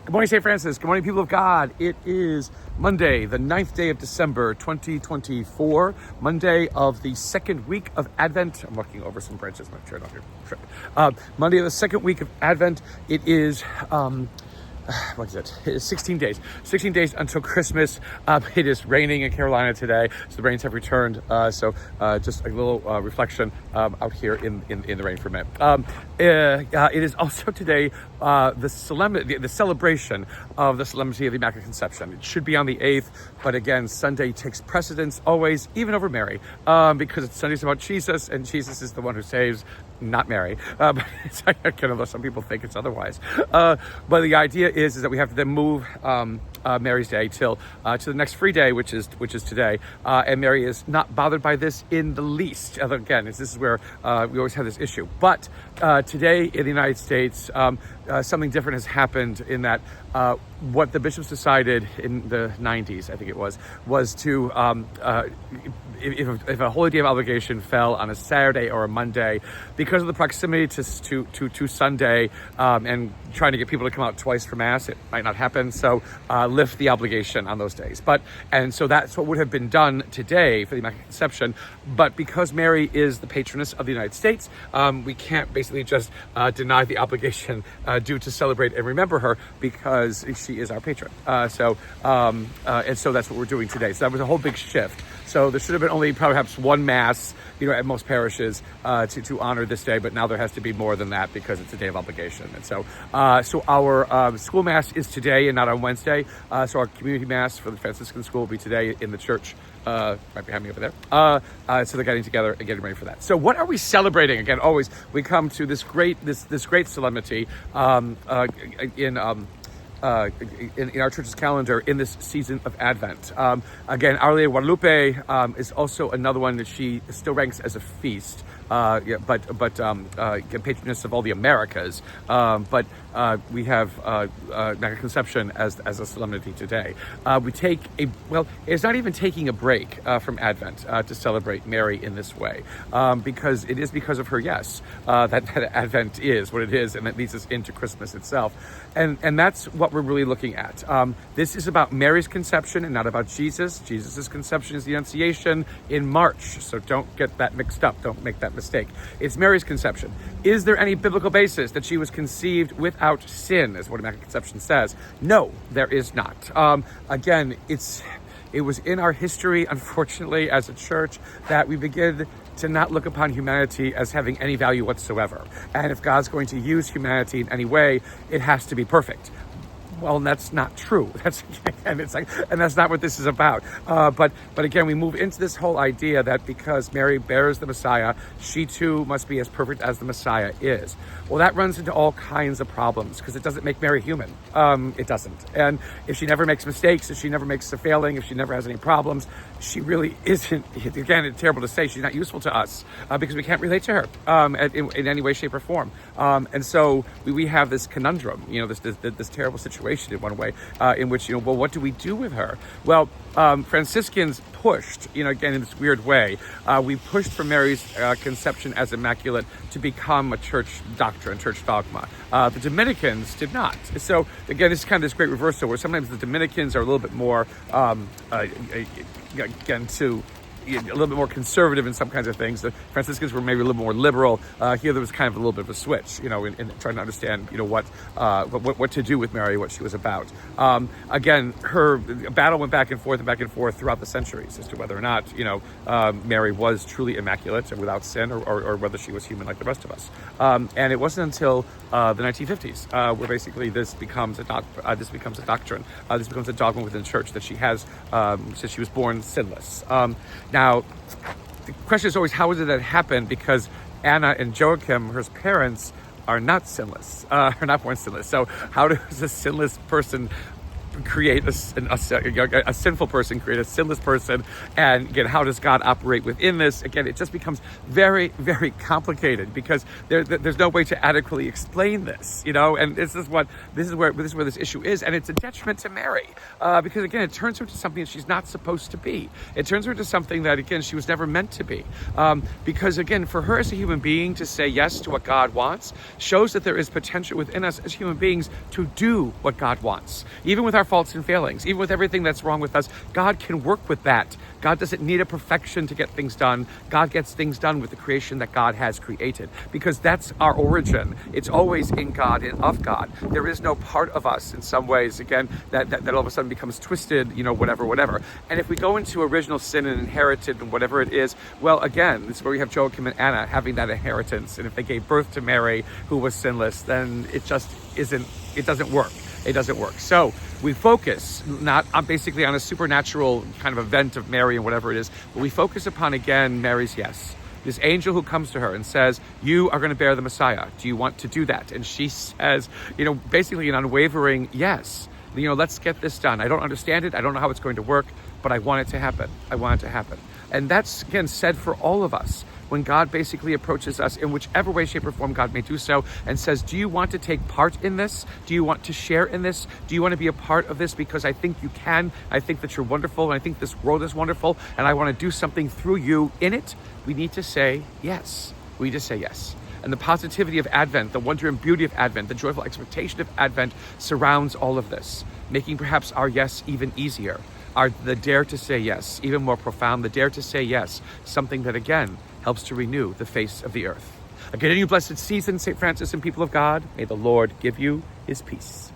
Good morning, St. Francis. Good morning, people of God. It is Monday, the 9th day of December, 2024. Monday of the second week of Advent. I'm walking over some branches, make sure I don't trip. Monday of the second week of Advent. It is... what is it? It's 16 days. 16 days until Christmas. It is raining in Carolina today, so the rains have returned. So just a little reflection out here in the rain for a minute. It is also today the celebration of the Solemnity of the Immaculate Conception. It should be on the 8th, but again, Sunday takes precedence always, even over Mary, because Sunday's about Jesus, and Jesus is the one who saves, not Mary. But it's kind of, some people think it's otherwise. But the idea is that we have to then move Mary's Day till to the next free day, which is today. And Mary is not bothered by this in the least. Again, this is where we always have this issue. But today in the United States, something different has happened in that what the bishops decided in the 90s, I think it was to if a holy day of obligation fell on a Saturday or a Monday, because of the proximity to Sunday and trying to get people to come out twice for Mass, it might not happen. So lift the obligation on those days. And so that's what would have been done today for the Immaculate Conception. But because Mary is the patroness of the United States, we can't basically just deny the obligation due to celebrate and remember her, because she is our patron. And so that's what we're doing today. So that was a whole big shift. So there should have been only perhaps one Mass, at most parishes to honor this day, but now there has to be more than that because it's a day of obligation. And so our school Mass is today and not on Wednesday. So our community Mass for the Franciscan school will be today in the church right behind me over there. So they're getting together and getting ready for that. So what are we celebrating? Again, always we come to this great solemnity in our church's calendar in this season of Advent. Again, Our Lady of Guadalupe is also another one that she still ranks as a feast, but patroness of all the Americas. But we have Immaculate Conception as a solemnity today. We take it's not even taking a break from Advent to celebrate Mary in this way, because it is because of her, yes, that Advent is what it is, and that leads us into Christmas itself. And that's what we're really looking at. This is about Mary's conception and not about Jesus. Jesus's conception is the Annunciation in March, so don't get that mixed up. Don't make that mistake. It's Mary's conception. Is there any biblical basis that she was conceived without sin, is what Immaculate Conception says? No, there is not. Again, it was in our history, unfortunately, as a church, that we begin to not look upon humanity as having any value whatsoever. And if God's going to use humanity in any way, it has to be perfect. Well, that's not true. That's not what this is about. But again, we move into this whole idea that because Mary bears the Messiah, she too must be as perfect as the Messiah is. Well, that runs into all kinds of problems because it doesn't make Mary human. It doesn't. And if she never makes mistakes, if she never makes a failing, if she never has any problems, she really isn't. Again, it's terrible to say she's not useful to us because we can't relate to her in any way, shape, or form. And so we have this conundrum, this terrible situation in one way, in which, what do we do with her? Well, Franciscans pushed, again, in this weird way, we pushed for Mary's conception as immaculate to become a church doctrine, church dogma. The Dominicans did not. So again, this is kind of this great reversal where sometimes the Dominicans are a little bit more, a little bit more conservative in some kinds of things. The Franciscans were maybe a little more liberal. Here there was kind of a little bit of a switch, in trying to understand, what to do with Mary, what she was about. Again, her battle went back and forth throughout the centuries as to whether or not, Mary was truly immaculate and without sin, or whether she was human like the rest of us. And it wasn't until the 1950s where basically this becomes a doctrine. This becomes a dogma within the church that she has, since she was born sinless. Now, the question is always, how did that happen? Because Anna and Joachim, her parents, are not sinless, are not born sinless. So how does a sinless person create a sinful person, create a sinless person? And again, how does God operate within this? Again, it just becomes very, very complicated because there's no way to adequately explain this, and this is where this issue is. And it's a detriment to Mary because again, it turns her into something that she's not supposed to be. It turns her into something that, again, she was never meant to be. Because again, for her as a human being to say yes to what God wants shows that there is potential within us as human beings to do what God wants. Even with our faults and failings, even with everything that's wrong with us, God can work with that. God doesn't need a perfection to get things done. God gets things done with the creation that God has created, because that's our origin. It's always in God and of God. There is no part of us in some ways, again, that all of a sudden becomes twisted, whatever. And if we go into original sin and inherited and whatever it is, well, again, this is where we have Joachim and Anna having that inheritance. And if they gave birth to Mary, who was sinless, then it doesn't work. It doesn't work. So we focus not on basically on a supernatural kind of event of Mary and whatever it is, but we focus upon, again, Mary's yes. This angel who comes to her and says, you are going to bear the Messiah. Do you want to do that? And she says, basically an unwavering yes. Let's get this done. I don't understand it. I don't know how it's going to work, but I want it to happen. I want it to happen. And that's, again, said for all of us. When God basically approaches us in whichever way, shape, or form God may do so and says, do you want to take part in this? Do you want to share in this? Do you want to be a part of this? Because I think you can. I think that you're wonderful. And I think this world is wonderful. And I want to do something through you in it. We need to say yes. We need to say yes. And the positivity of Advent, the wonder and beauty of Advent, the joyful expectation of Advent surrounds all of this, making perhaps our yes even easier. The dare to say yes, even more profound, the dare to say yes, something that, again, helps to renew the face of the earth. A continued blessed season, St. Francis and people of God. May the Lord give you his peace.